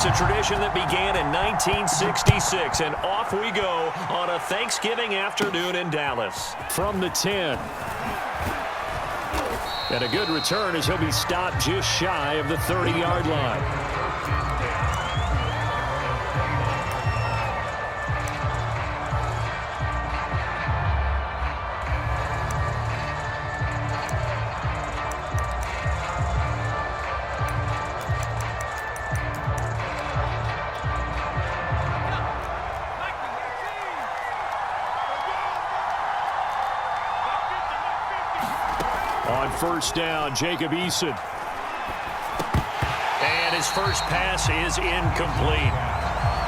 It's a tradition that began in 1966, and off we go on a Thanksgiving afternoon in Dallas. From the 10. And a good return as he'll be stopped just shy of the 30-yard line. On first down, Jacob Eason. And his first pass is incomplete.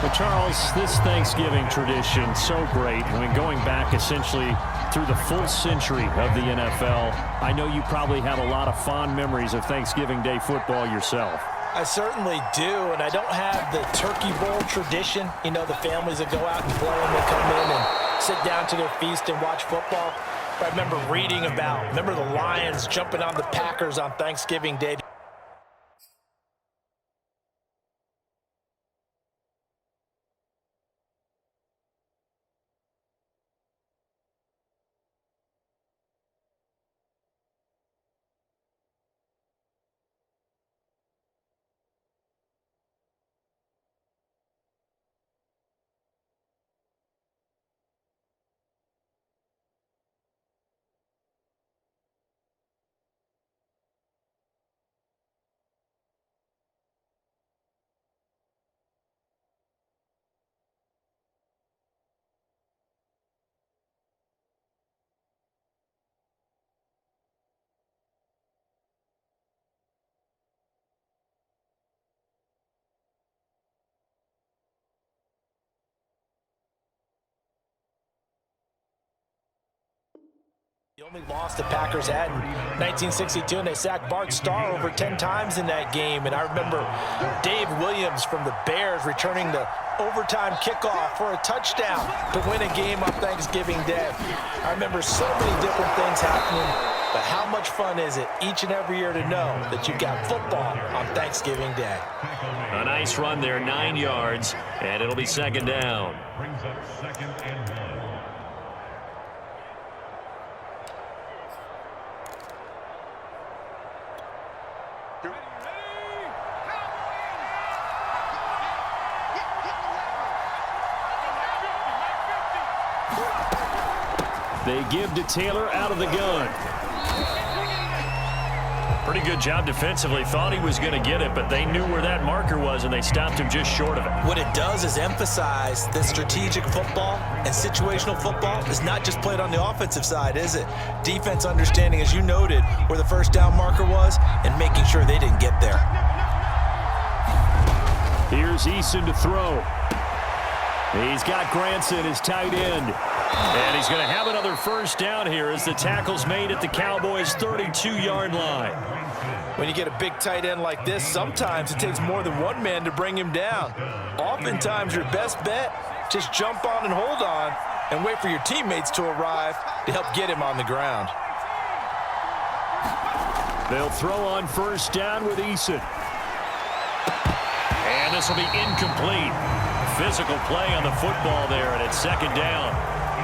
But Charles, this Thanksgiving tradition, so great. I mean, going back essentially through the full century of the NFL, I know you probably have a lot of fond memories of Thanksgiving Day football yourself. I certainly do, and I don't have the Turkey Bowl tradition. You know, the families that go out and play and they come in and sit down to their feast and watch football. I remember reading about, the Lions jumping on the Packers on Thanksgiving Day. The only loss the Packers had in 1962, and they sacked Bart Starr over 10 times in that game. And I remember Dave Williams from the Bears returning the overtime kickoff for a touchdown to win a game on Thanksgiving Day. I remember so many different things happening, but how much fun is it each and every year to know that you've got football on Thanksgiving Day? A nice run there, 9 yards, and it'll be second down. Brings up second and 1. They give to Taylor out of the gun. Pretty good job defensively. Thought he was going to get it, but they knew where that marker was, and they stopped him just short of it. What it does is emphasize that strategic football and situational football is not just played on the offensive side, is it? Defense understanding, as you noted, where the first down marker was and making sure they didn't get there. Here's Eason to throw. He's got Granson, his tight end. And he's going to have another first down here as the tackle's made at the Cowboys' 32-yard line. When you get a big tight end like this, sometimes it takes more than one man to bring him down. Oftentimes, your best bet, just jump on and hold on and wait for your teammates to arrive to help get him on the ground. They'll throw on first down with Eason. And this will be incomplete. Physical play on the football there, and it's second down.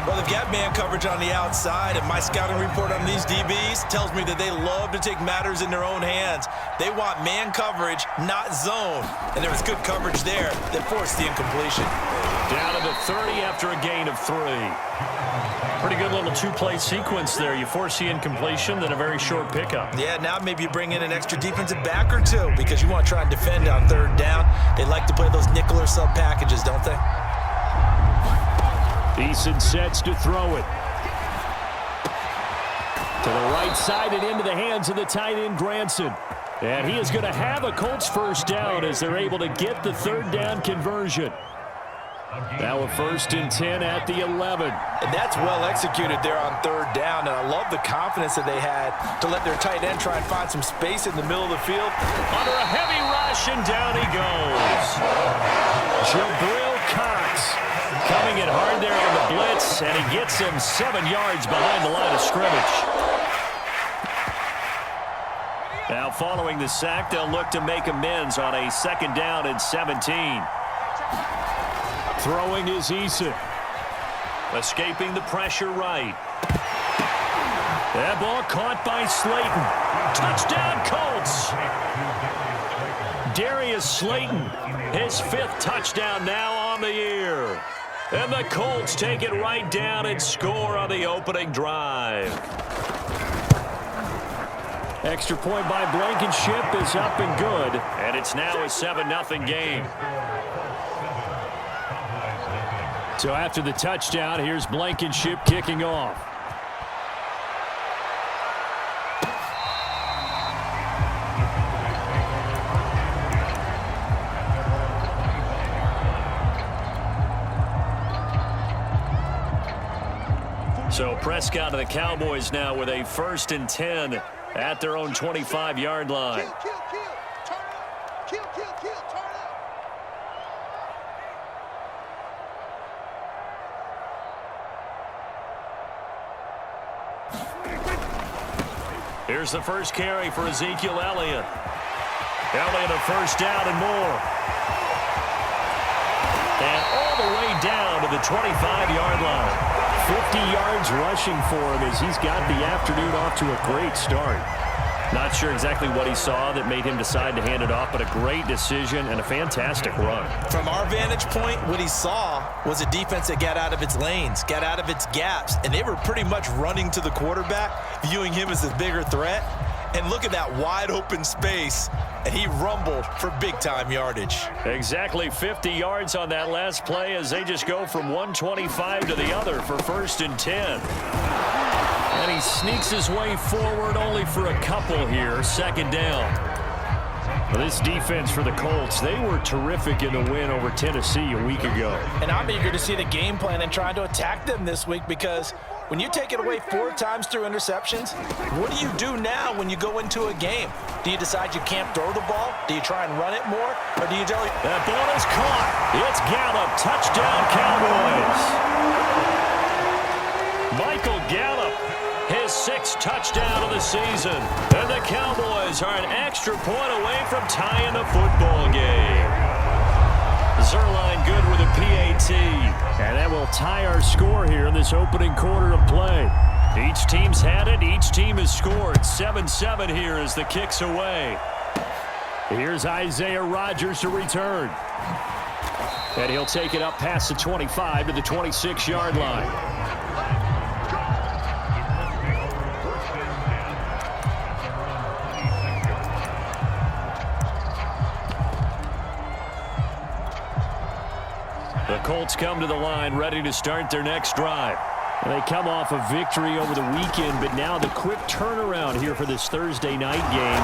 Well, they've got man coverage on the outside, and my scouting report on these DBs tells me that they love to take matters in their own hands. They want man coverage, not zone. And there was good coverage there that forced the incompletion. Down to the 30 after a gain of 3. Pretty good little two-play sequence there. You force the incompletion, then a very short pickup. Yeah, now maybe you bring in an extra defensive back or two because you want to try and defend on third down. They like to play those nickel or sub packages, don't they? Eason sets to throw it. To the right side and into the hands of the tight end, Granson. And he is going to have a Colts first down as they're able to get the third down conversion. Now a 1st and 10 at the 11. And that's well executed there on third down, and I love the confidence that they had to let their tight end try and find some space in the middle of the field. Under a heavy rush, and down he goes. Jabril Cox coming in hard there on the blitz, and he gets him 7 yards behind the line of scrimmage. Now following the sack, they'll look to make amends on a 2nd down and 17. Throwing is Eason. Escaping the pressure right. That ball caught by Slayton. Touchdown Colts. Darius Slayton, his 5th touchdown now on the year. And the Colts take it right down and score on the opening drive. Extra point by Blankenship is up and good. And it's now a 7-0 game. So after the touchdown, here's Blankenship kicking off. So Prescott and the Cowboys now with a 1st and 10 at their own 25-yard line. Here's the first carry for Ezekiel Elliott. Elliott a 1st down and more. And all the way down to the 25-yard line. 50 yards rushing for him as he's got the afternoon off to a great start. Not sure exactly what he saw that made him decide to hand it off, but a great decision and a fantastic run. From our vantage point, what he saw was a defense that got out of its lanes, got out of its gaps, and they were pretty much running to the quarterback, viewing him as the bigger threat. And look at that wide open space, and he rumbled for big-time yardage. Exactly 50 yards on that last play as they just go from 125 to the other for 1st and 10. And he sneaks his way forward only for a couple here, 2nd down. Well, this defense for the Colts, they were terrific in the win over Tennessee a week ago. And I'm eager to see the game plan and trying to attack them this week because when you take it away 4 times through interceptions, what do you do now when you go into a game? Do you decide you can't throw the ball? Do you try and run it more? Or do you tell you... That ball is caught. It's Gallup. Touchdown, Cowboys. Michael Gallup, his 6th touchdown of the season. And the Cowboys are an extra point away from tying the football game. Zerline good with a PAT. And that will tie our score here in this opening quarter of play. Each team's had it. Each team has scored. 7-7 here as the kick's away. Here's Isaiah Rodgers to return. And he'll take it up past the 25 to the 26-yard line. The Colts come to the line ready to start their next drive. They come off a victory over the weekend, but now the quick turnaround here for this Thursday night game.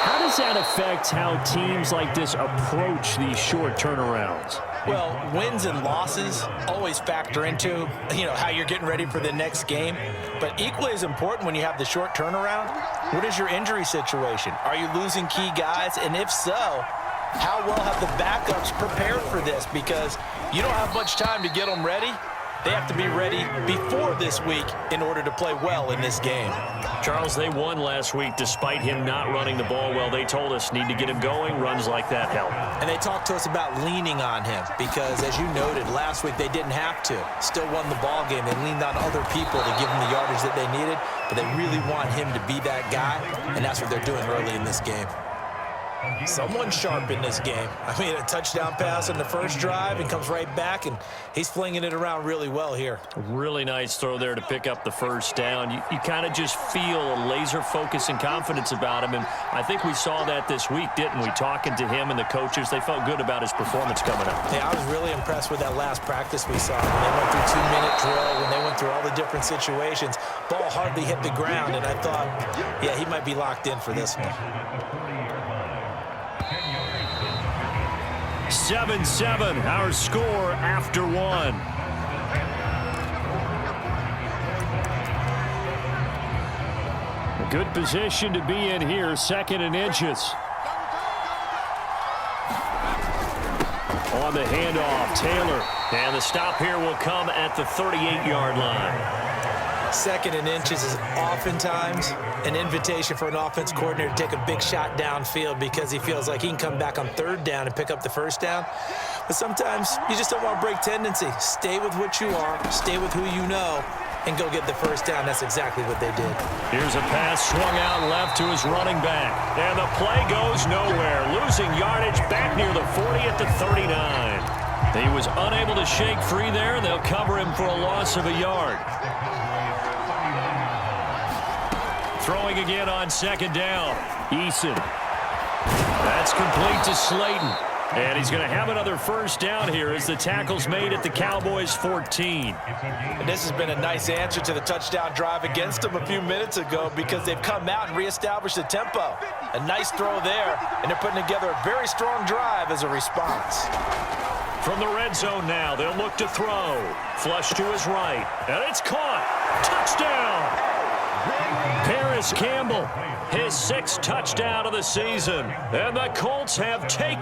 How does that affect how teams like this approach these short turnarounds? Well, wins and losses always factor into, how you're getting ready for the next game. But equally as important when you have the short turnaround, what is your injury situation? Are you losing key guys? And if so, how well have the backups prepared for this? Because you don't have much time to get them ready. They have to be ready before this week in order to play well in this game. Charles, they won last week despite him not running the ball well. They told us need to get him going. Runs like that help. And they talked to us about leaning on him because, as you noted, last week they didn't have to. Still won the ball game. They leaned on other people to give them the yardage that they needed, but they really want him to be that guy, and that's what they're doing early in this game. Someone sharp in this game. I mean, a touchdown pass on the first drive and comes right back, and he's flinging it around really well here. Really nice throw there to pick up the first down. You kind of just feel a laser focus and confidence about him, and I think we saw that this week, didn't we? Talking to him and the coaches, they felt good about his performance coming up. Yeah, I was really impressed with that last practice we saw. When they went through 2-minute drill, when they went through all the different situations, ball hardly hit the ground, and I thought, yeah, he might be locked in for this one. 7-7, our score after one. A good position to be in here, 2nd and inches. On the handoff, Taylor. And the stop here will come at the 38-yard line. Second and inches is oftentimes an invitation for an offense coordinator to take a big shot downfield because he feels like he can come back on third down and pick up the first down. But sometimes you just don't want to break tendency. Stay with what you are, stay with who you know, and go get the first down. That's exactly what they did. Here's a pass swung out left to his running back. And the play goes nowhere. Losing yardage back near the 40 at the 39. He was unable to shake free there. They'll cover him for a loss of a yard. Throwing again on second down. Eason. That's complete to Slayton. And he's going to have another first down here as the tackle's made at the Cowboys 14. And this has been a nice answer to the touchdown drive against them a few minutes ago because they've come out and reestablished the tempo. A nice throw there, and they're putting together a very strong drive as a response. From the red zone now, they'll look to throw. Flush to his right, and it's caught. Touchdown! Paris Campbell, his 6th touchdown of the season. And the Colts have taken.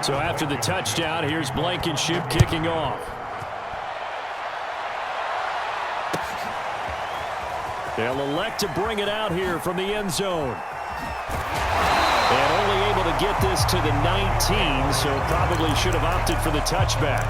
So after the touchdown, here's Blankenship kicking off. They'll elect to bring it out here from the end zone. And only able to get this to the 19, so probably should have opted for the touchback.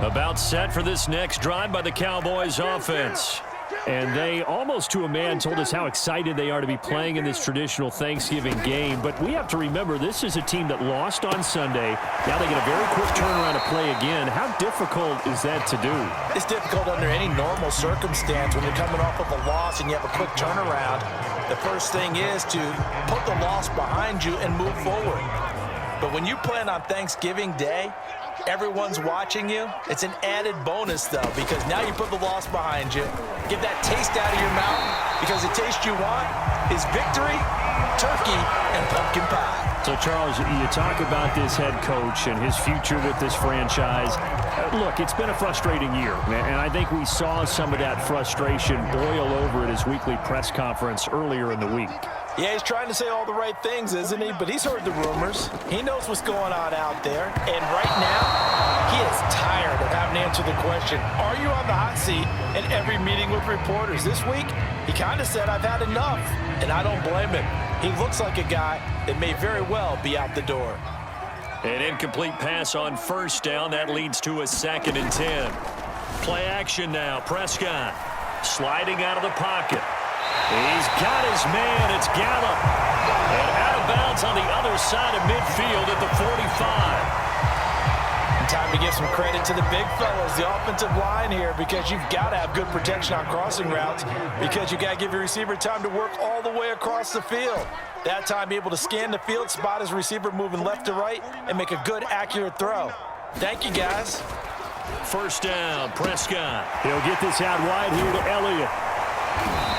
About set for this next drive by the Cowboys offense. And they, almost to a man, told us how excited they are to be playing in this traditional Thanksgiving game. But we have to remember, this is a team that lost on Sunday. Now they get a very quick turnaround to play again. How difficult is that to do? It's difficult under any normal circumstance when you're coming off of a loss and you have a quick turnaround. The first thing is to put the loss behind you and move forward. But when you plan on Thanksgiving Day, everyone's watching you. It's an added bonus, though, because now you put the loss behind you. Get that taste out of your mouth, because the taste you want is victory, turkey, and pumpkin pie. So, Charles, you talk about this head coach and his future with this franchise. Look, it's been a frustrating year, and I think we saw some of that frustration boil over at his weekly press conference earlier in the week. Yeah, he's trying to say all the right things, isn't he? But he's heard the rumors. He knows what's going on out there. And right now, he is tired of having to answer the question, are you on the hot seat in every meeting with reporters? This week, he kind of said, I've had enough. And I don't blame him. He looks like a guy that may very well be out the door. An incomplete pass on first down. That leads to a 2nd and 10. Play action now. Prescott sliding out of the pocket. He's got his man. It's Gallup. And out of bounds on the other side of midfield at the 45. Time to give some credit to the big fellas, the offensive line here, because you've got to have good protection on crossing routes, because you got to give your receiver time to work all the way across the field. That time, be able to scan the field, spot his receiver moving left to right, and make a good, accurate throw. Thank you, guys. First down, Prescott. He'll get this out wide here to Elliott.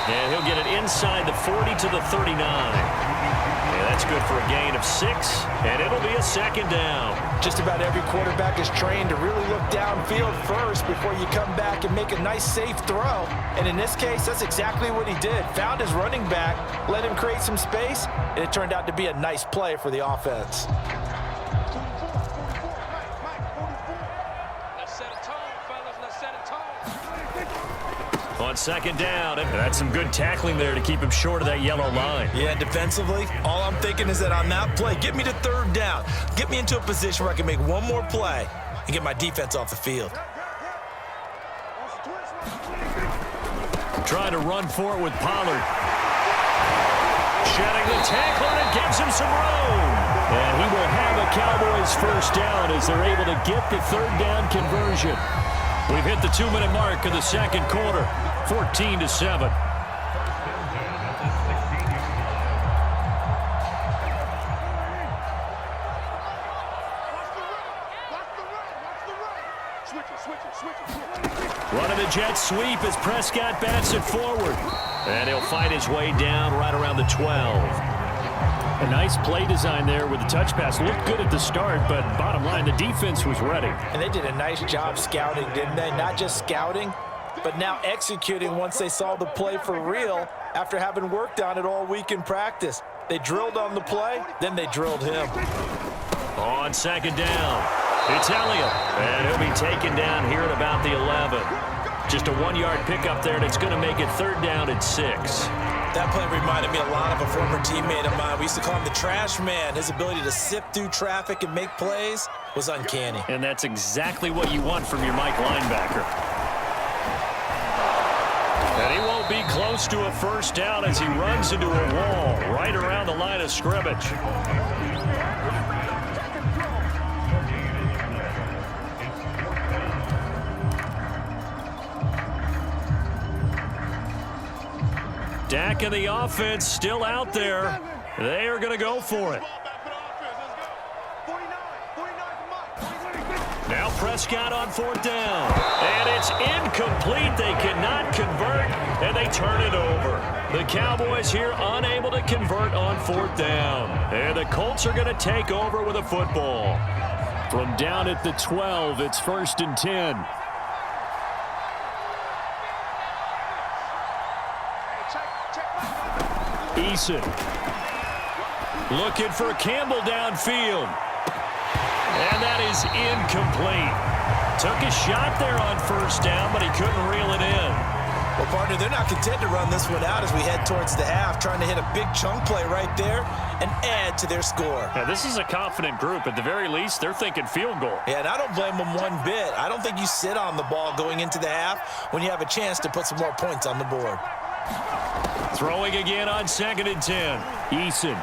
And he'll get it inside the 40 to the 39. And that's good for a gain of 6, and it'll be a 2nd down. Just about every quarterback is trained to really look downfield first before you come back and make a nice, safe throw. And in this case, that's exactly what he did. Found his running back, let him create some space, and it turned out to be a nice play for the offense. On 2nd down, and that's some good tackling there to keep him short of that yellow line. Yeah, defensively, all I'm thinking is that on that play, get me to 3rd down. Get me into a position where I can make one more play and get my defense off the field. Trying to run for it with Pollard. Shedding the tackler, and it gives him some room. And he will have a Cowboys first down as they're able to get the 3rd down conversion. We've hit the 2-minute mark of the 2nd quarter, 14-7. Running the jet sweep as Prescott bats it forward. And he'll fight his way down right around the 12. A nice play design there with the touch pass. Looked good at the start, but bottom line, the defense was ready. And they did a nice job scouting, didn't they? Not just scouting, but now executing once they saw the play for real after having worked on it all week in practice. They drilled on the play, then they drilled him. On second down, it's Elliott, and he'll be taken down here at about the 11. Just a 1-yard pickup there, and it's going to make it third down and 6. That play reminded me a lot of a former teammate of mine. We used to call him the trash man. His ability to sift through traffic and make plays was uncanny. And that's exactly what you want from your Mike linebacker. And he won't be close to a first down as he runs into a wall right around the line of scrimmage. Dak and the offense still out there. They are going to go for it. Now Prescott on fourth down. And it's incomplete. They cannot convert, and they turn it over. The Cowboys here unable to convert on fourth down. And the Colts are going to take over with a football. From down at the 12, it's 1st and 10. Eason looking for Campbell downfield. And that is incomplete. Took a shot there on first down, but he couldn't reel it in. Well, partner, they're not content to run this one out as we head towards the half, trying to hit a big chunk play right there and add to their score. Yeah, this is a confident group. At the very least, they're thinking field goal. Yeah, and I don't blame them one bit. I don't think you sit on the ball going into the half when you have a chance to put some more points on the board. Throwing again on 2nd and 10. Eason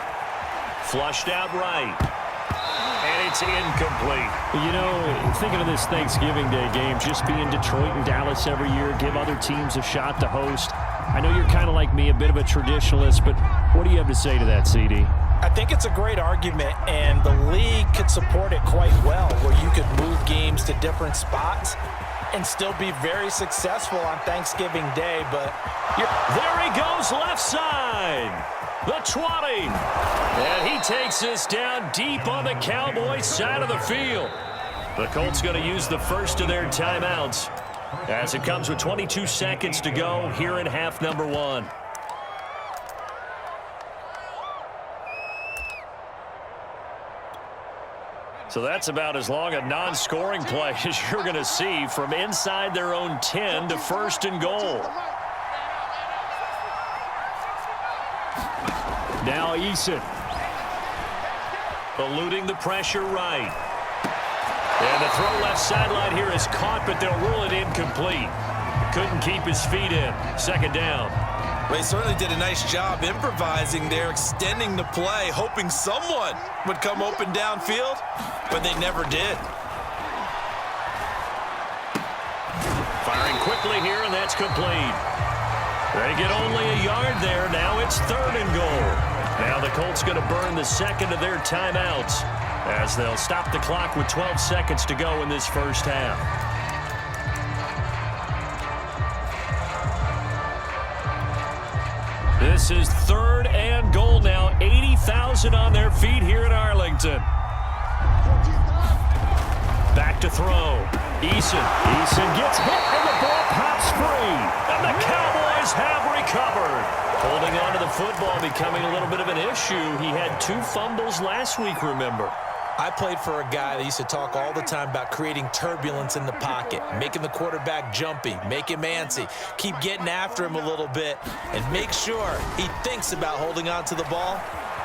Flushed out right. And it's incomplete. You know, thinking of this Thanksgiving Day game, just being Detroit and Dallas every year, give other teams a shot to host. I know you're kind of like me, a bit of a traditionalist, but what do you have to say to that, CD? I think it's a great argument, and the league could support it quite well, where you could move games to different spots and still be very successful on Thanksgiving Day. But there he goes left side. The 20. And he takes this down deep on the Cowboys side of the field. The Colts going to use the first of their timeouts as it comes with 22 seconds to go here in half number 1. So that's about as long a non-scoring play as you're going to see from inside their own 10 to 1st and goal. Now Eason. Eluding the pressure right. And the throw left sideline here is caught, but they'll rule it incomplete. Couldn't keep his feet in. 2nd down. Well, he certainly did a nice job improvising there, extending the play, hoping someone would come open downfield, but they never did. Firing quickly here, and that's complete. They get only a yard there. Now it's 3rd and goal. Now the Colts going to burn the second of their timeouts as they'll stop the clock with 12 seconds to go in this first half. This is 3rd and goal now. 80,000 on their feet here in Arlington. Back to throw. Eason gets hit, and the ball pops free. And the Cowboys have recovered. Holding on to the football becoming a little bit of an issue. He had 2 fumbles last week, remember. I played for a guy that used to talk all the time about creating turbulence in the pocket, making the quarterback jumpy, make him antsy, keep getting after him a little bit, and make sure he thinks about holding on to the ball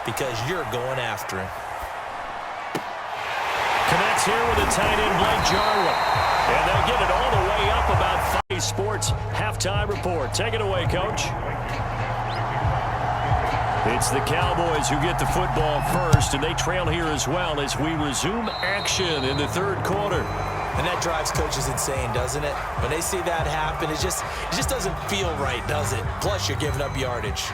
because you're going after him. Connects here with a tight end, Blake Jarwin. And they'll get it all the way up about 5 Sports halftime report. Take it away, Coach. It's the Cowboys who get the football first, and they trail here as well as we resume action in the 3rd quarter. And that drives coaches insane, doesn't it? When they see that happen, it just doesn't feel right, does it? Plus, you're giving up yardage.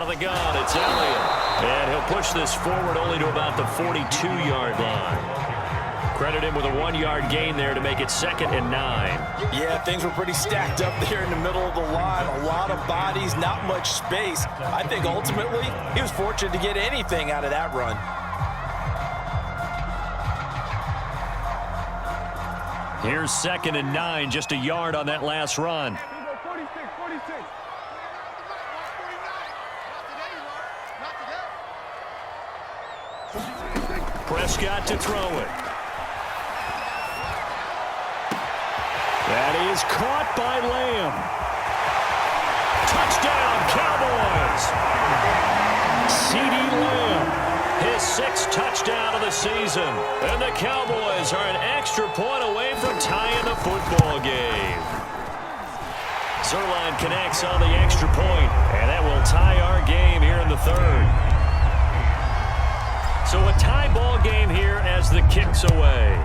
Out of the gun, it's Elliott. And he'll push this forward only to about the 42-yard line. Credit him with a 1-yard gain there to make it 2nd and 9. Yeah, things were pretty stacked up there in the middle of the line. A lot of bodies, not much space. I think ultimately he was fortunate to get anything out of that run. Here's 2nd and 9, just a yard on that last run. Prescott to throw it. That is caught by Lamb. Touchdown, Cowboys! CeeDee Lamb. His 6th touchdown of the season. And the Cowboys are an extra point away from tying the football game. Zuerlein connects on the extra point, and that will tie our game here in the 3rd. So a tie ball game here as the kick's away.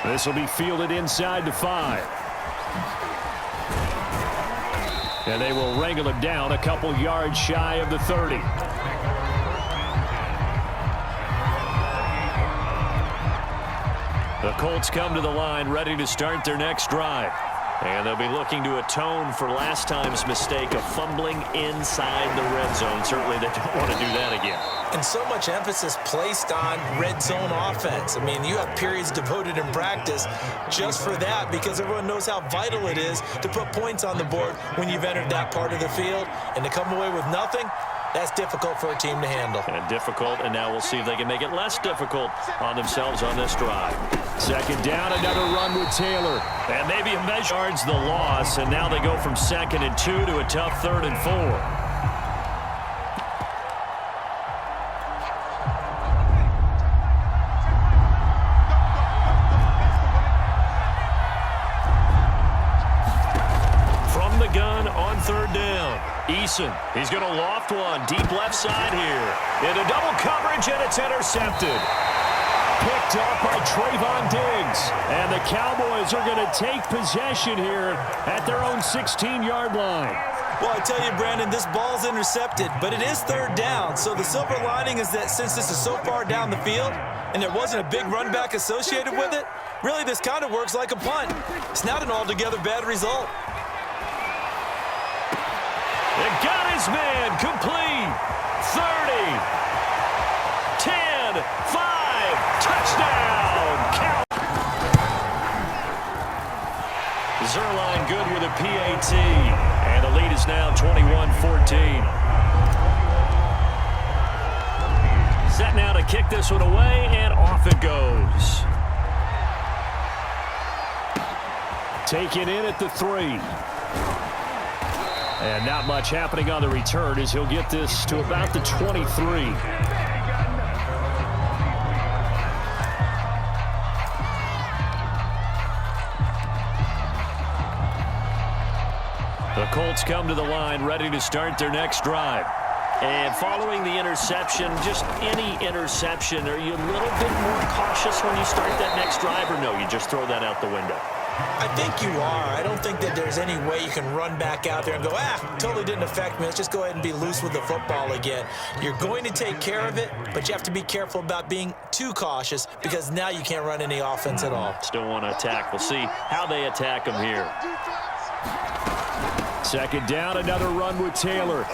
This will be fielded inside the 5. And they will wrangle it down a couple yards shy of the 30. The Colts come to the line ready to start their next drive. And they'll be looking to atone for last time's mistake of fumbling inside the red zone. Certainly they don't want to do that again. And so much emphasis placed on red zone offense. I mean, you have periods devoted in practice just for that because everyone knows how vital it is to put points on the board when you've entered that part of the field. And to come away with nothing, that's difficult for a team to handle. And difficult, and now we'll see if they can make it less difficult on themselves on this drive. 2nd down, another run with Taylor. And maybe a measure yards the loss, and now they go from 2nd and 2 to a tough 3rd and 4. He's going to loft one deep left side here. Into double coverage, and it's intercepted. Picked up by Trayvon Diggs. And the Cowboys are going to take possession here at their own 16-yard line. Well, I tell you, Brandon, this ball's intercepted, but it is 3rd down. So the silver lining is that since this is so far down the field and there wasn't a big run back associated with it, really this kind of works like a punt. It's not an altogether bad result. It got his man complete. 30, 10, 5, touchdown. Zuerlein good with a PAT. And the lead is now 21-14. Set now to kick this one away, and off it goes. Taken in at the 3. And not much happening on the return as he'll get this to about the 23. The Colts come to the line ready to start their next drive. And following the interception, just any interception, are you a little bit more cautious when you start that next drive, or no, you just throw that out the window? I think you are. I don't think that there's any way you can run back out there and go, totally didn't affect me. Let's just go ahead and be loose with the football again. You're going to take care of it, but you have to be careful about being too cautious because now you can't run any offense at all. Still want to attack. We'll see how they attack them here. 2nd down, another run with Taylor.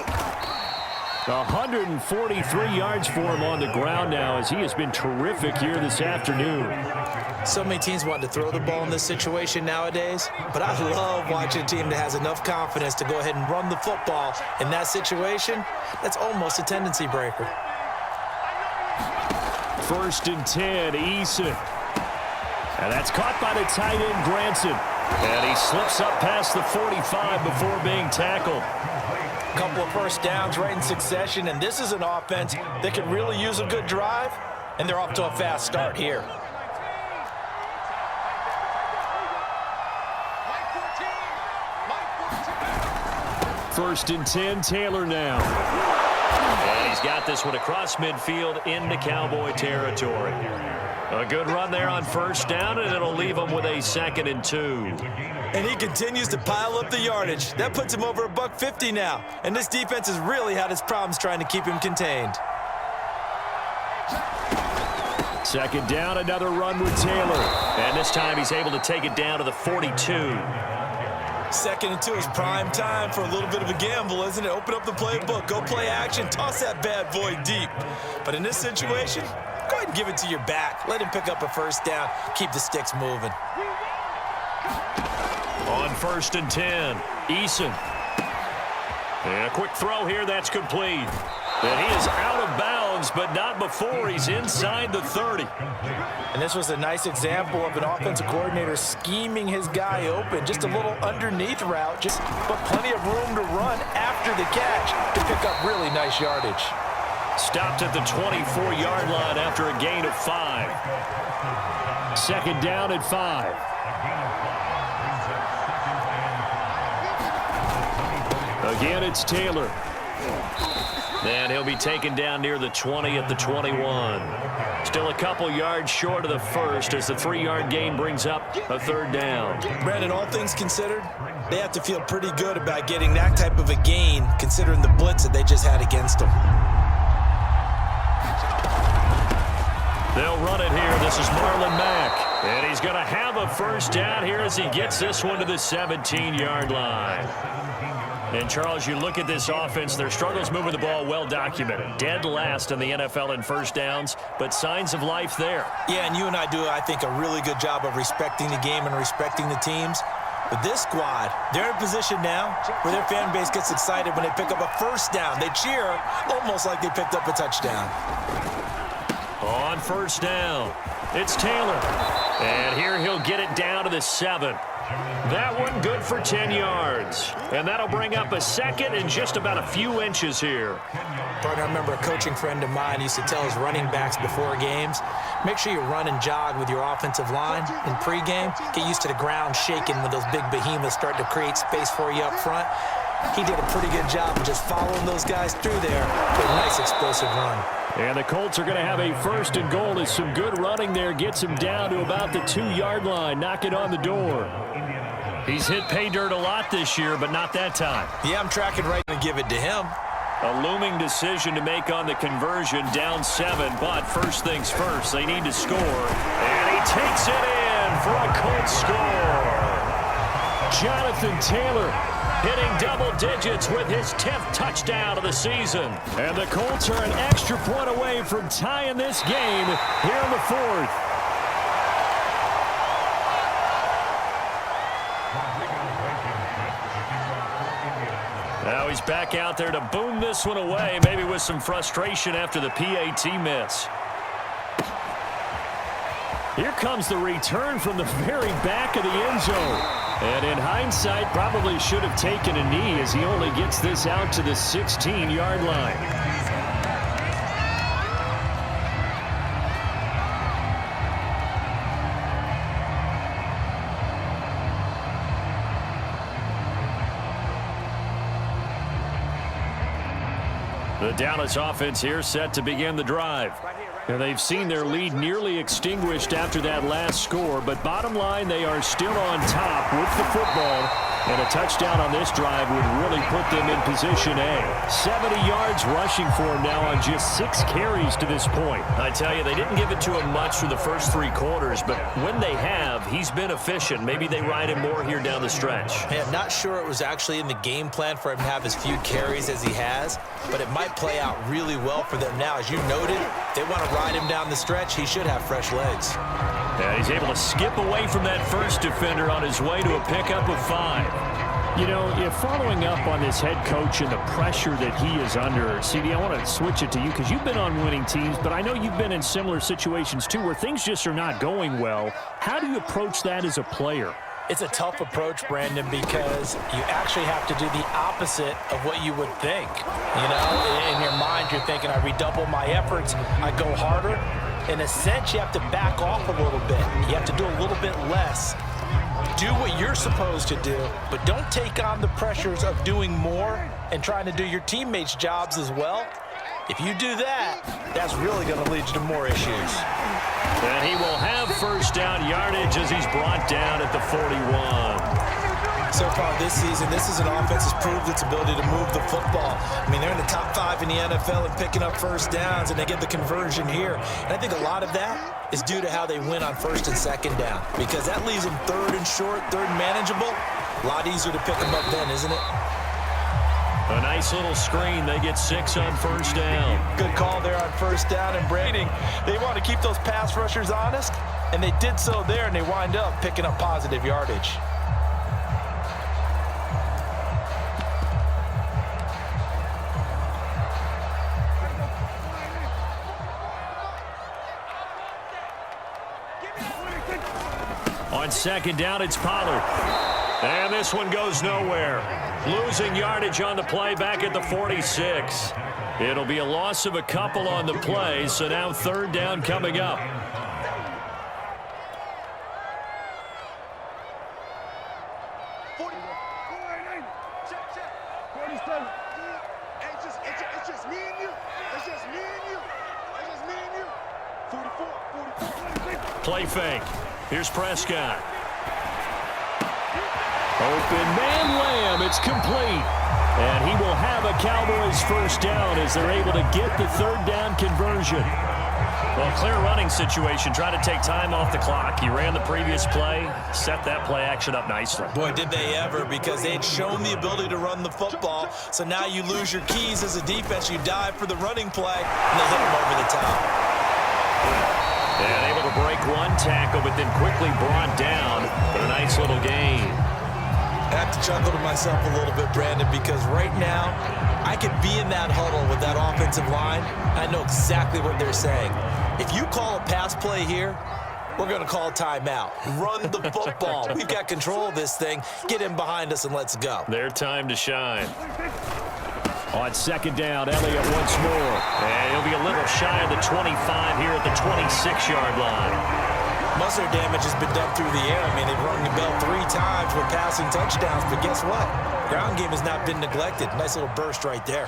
143 yards for him on the ground now as he has been terrific here this afternoon. So many teams want to throw the ball in this situation nowadays, but I love watching a team that has enough confidence to go ahead and run the football in that situation. That's almost a tendency breaker. 1st and 10, Eason. And that's caught by the tight end, Granson. And he slips up past the 45 before being tackled. A couple of first downs right in succession, and this is an offense that could really use a good drive, and they're off to a fast start here. First and 10, Taylor now. And he's got this one across midfield into Cowboy territory. A good run there on first down, and it'll leave him with a 2nd and 2. And he continues to pile up the yardage. That puts him over $150 now. And this defense has really had its problems trying to keep him contained. Second down, another run with Taylor. And this time he's able to take it down to the 42. 2nd and 2 is prime time for a little bit of a gamble, isn't it? Open up the playbook, go play action, toss that bad boy deep. But in this situation, go ahead and give it to your back. Let him pick up a first down. Keep the sticks moving. On 1st and 10, Eason. And a quick throw here, that's complete. And he is out of bounds, but not before he's inside the 30. And this was a nice example of an offensive coordinator scheming his guy open. Just a little underneath route, but plenty of room to run after the catch to pick up really nice yardage. Stopped at the 24-yard line after a gain of 5. 2nd down at 5. Again, it's Taylor. And he'll be taken down near the 20 at the 21. Still a couple yards short of the first as the 3-yard gain brings up a 3rd down. Brandon, all things considered, they have to feel pretty good about getting that type of a gain considering the blitz that they just had against them. They'll run it here. This is Marlon Mack. And he's going to have a first down here as he gets this one to the 17-yard line. And, Charles, you look at this offense, their struggles moving the ball well documented. Dead last in the NFL in first downs, but signs of life there. Yeah, and you and I do, I think, a really good job of respecting the game and respecting the teams. But this squad, they're in position now where their fan base gets excited when they pick up a first down. They cheer almost like they picked up a touchdown. On 1st down, it's Taylor. And here he'll get it down to the 7. That one good for 10 yards. And that'll bring up a 2nd and just about a few inches here. Partner, I remember a coaching friend of mine used to tell his running backs before games, make sure you run and jog with your offensive line in pregame. Get used to the ground shaking when those big behemoths start to create space for you up front. He did a pretty good job of just following those guys through there with a nice explosive run. And the Colts are going to have a 1st and goal as some good running there gets him down to about the 2-yard line. Knock it on the door. He's hit pay dirt a lot this year, but not that time. Yeah, I'm tracking right and give it to him. A looming decision to make on the conversion, down 7, but first things first, they need to score. And he takes it in for a Colts score. Jonathan Taylor hitting double digits with his 10th touchdown of the season. And the Colts are an extra point away from tying this game here in the 4th. Now he's back out there to boom this one away, maybe with some frustration after the PAT miss. Here comes the return from the very back of the end zone. And in hindsight, probably should have taken a knee as he only gets this out to the 16-yard line. The Dallas offense here set to begin the drive. And they've seen their lead nearly extinguished after that last score, but bottom line, they are still on top with the football. And a touchdown on this drive would really put them in position A. 70 yards rushing for him now on just 6 carries to this point. I tell you, they didn't give it to him much for the first 3 quarters, but when they have, he's been efficient. Maybe they ride him more here down the stretch. Hey, I'm not sure it was actually in the game plan for him to have as few carries as he has, but it might play out really well for them now. As you noted, they want to ride him down the stretch. He should have fresh legs. Yeah, he's able to skip away from that first defender on his way to a pickup of 5. You know, if following up on this head coach and the pressure that he is under, CD, I want to switch it to you because you've been on winning teams, but I know you've been in similar situations too where things just are not going well. How do you approach that as a player? It's a tough approach, Brandon, because you actually have to do the opposite of what you would think. You know, in your mind, you're thinking, I redouble my efforts, I go harder. In a sense, you have to back off a little bit. You have to do a little bit less. Do what you're supposed to do, but don't take on the pressures of doing more and trying to do your teammates' jobs as well. If you do that, that's really going to lead you to more issues. And he will have first down yardage as he's brought down at the 41. So far this season, this is an offense that's proved its ability to move the football. I mean, they're in the top 5 in the NFL and picking up first downs, and they get the conversion here. And I think a lot of that is due to how they win on first and second down, because that leaves them third and short, third and manageable. A lot easier to pick them up then, isn't it? A nice little screen. They get 6 on first down. Good call there on first down. And Brady, they want to keep those pass rushers honest, and they did so there, and they wind up picking up positive yardage. On second down, it's Pollard. And this one goes nowhere. Losing yardage on the play back at the 46. It'll be a loss of a couple on the play, so now third down coming up. It's just me and you. It's just me and you. It's just me and you. 44. Play fake. Here's Prescott. Open man Lamb. It's complete. And he will have a Cowboys first down as they're able to get the third down conversion. Well, clear running situation. Try to take time off the clock. He ran the previous play, set that play action up nicely. Boy, did they ever, because they had shown the ability to run the football. So now you lose your keys as a defense. You dive for the running play, and they hit him over the top. And able to break one tackle, but then quickly brought down for a nice little gain. I have to chuckle to myself a little bit, Brandon, because right now I could be in that huddle with that offensive line. I know exactly what they're saying. If you call a pass play here, we're going to call timeout. Run the football. We've got control of this thing. Get him behind us and let's go. Their time to shine. On second down, Elliott once more. And he'll be a little shy of the 25 here at the 26-yard line. Most of their damage has been done through the air. I mean, they've rung the bell 3 times with passing touchdowns, but guess what? Ground game has not been neglected. Nice little burst right there.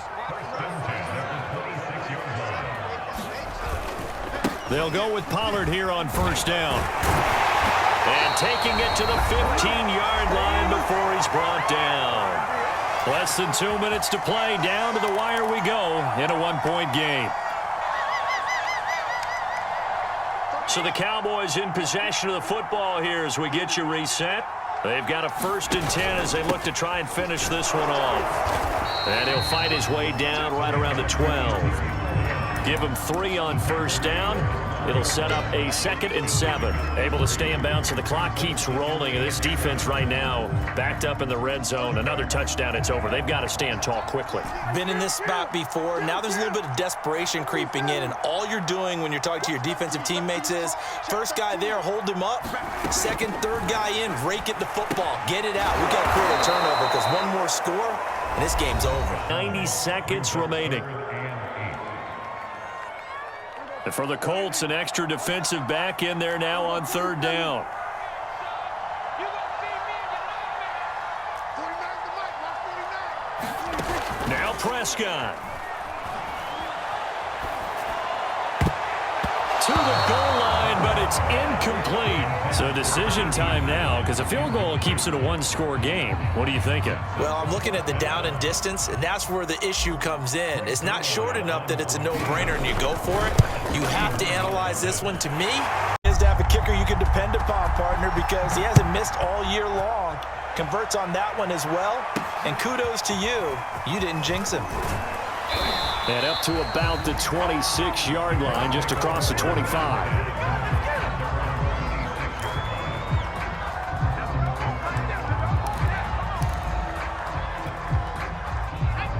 They'll go with Pollard here on first down. And taking it to the 15-yard line before he's brought down. Less than 2 minutes to play. Down to the wire we go in a 1-point game. So the Cowboys in possession of the football here as we get you reset. They've got a 1st and 10 as they look to try and finish this one off. And he'll fight his way down right around the 12. Give him 3 on first down. It'll set up a 2nd and 7. Able to stay in bounds, so the clock keeps rolling. And this defense right now backed up in the red zone. Another touchdown, it's over. They've got to stand tall quickly. Been in this spot before. Now there's a little bit of desperation creeping in. And all you're doing when you're talking to your defensive teammates is, first guy there, hold him up. Second, third guy in, rake at the football. Get it out. We've got to create a turnover because one more score, and this game's over. 90 seconds remaining. And for the Colts, an extra defensive back in there now on third down. Now Prescott. To the goal line, but it's incomplete. So decision time now, because a field goal keeps it a 1-score game. What are you thinking? Well, I'm looking at the down and distance, and that's where the issue comes in. It's not short enough that it's a no-brainer and you go for it. You have to analyze this one, to me, is to have a kicker you can depend upon, partner, because he hasn't missed all year long. Converts on that one as well, and kudos to you. You didn't jinx him. And up to about the 26-yard line, just across the 25.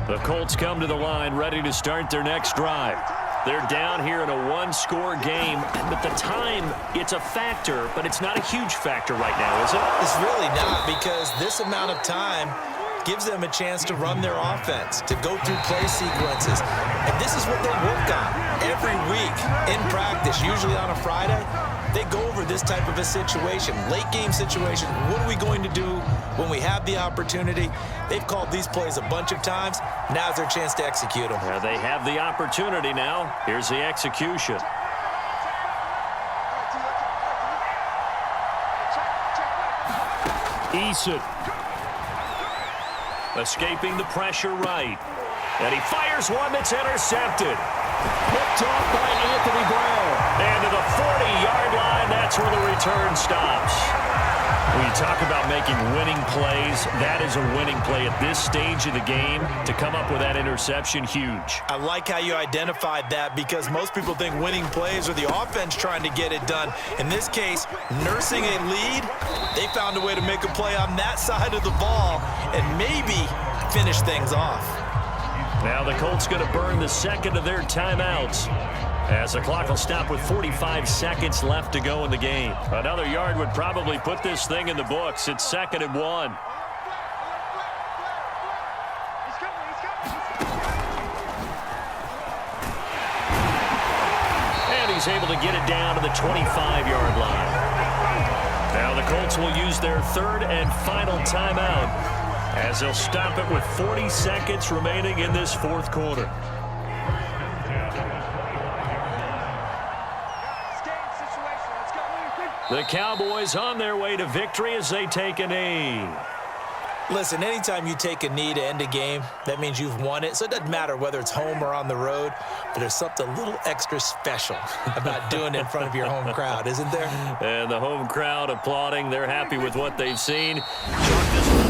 The Colts come to the line ready to start their next drive. They're down here in a 1-score game, but the time, it's a factor, but it's not a huge factor right now, is it? It's really not, because this amount of time gives them a chance to run their offense, to go through play sequences. And this is what they work on every week in practice, usually on a Friday. They go over this type of a situation, late game situation. What are we going to do when we have the opportunity? They've called these plays a bunch of times. Now's their chance to execute them. Yeah, they have the opportunity now. Here's the execution. Eason. Escaping the pressure right. And he fires one that's intercepted. Picked off by Anthony Brown. And to the 40-yard line, that's where the return stops. When you talk about making winning plays, that is a winning play at this stage of the game. To come up with that interception, huge. I like how you identified that because most people think winning plays are the offense trying to get it done. In this case, nursing a lead, they found a way to make a play on that side of the ball and maybe finish things off. Now the Colts going to burn the second of their timeouts as the clock will stop with 45 seconds left to go in the game. Another yard would probably put this thing in the books. It's 2nd and 1. And he's able to get it down to the 25-yard line. Now the Colts will use their third and final timeout as they'll stop it with 40 seconds remaining in this fourth quarter. The Cowboys on their way to victory as they take a knee. Listen, anytime you take a knee to end a game, that means you've won it. So it doesn't matter whether it's home or on the road, but there's something a little extra special about doing it in front of your home crowd, isn't there? And the home crowd applauding. They're happy with what they've seen. Chalk this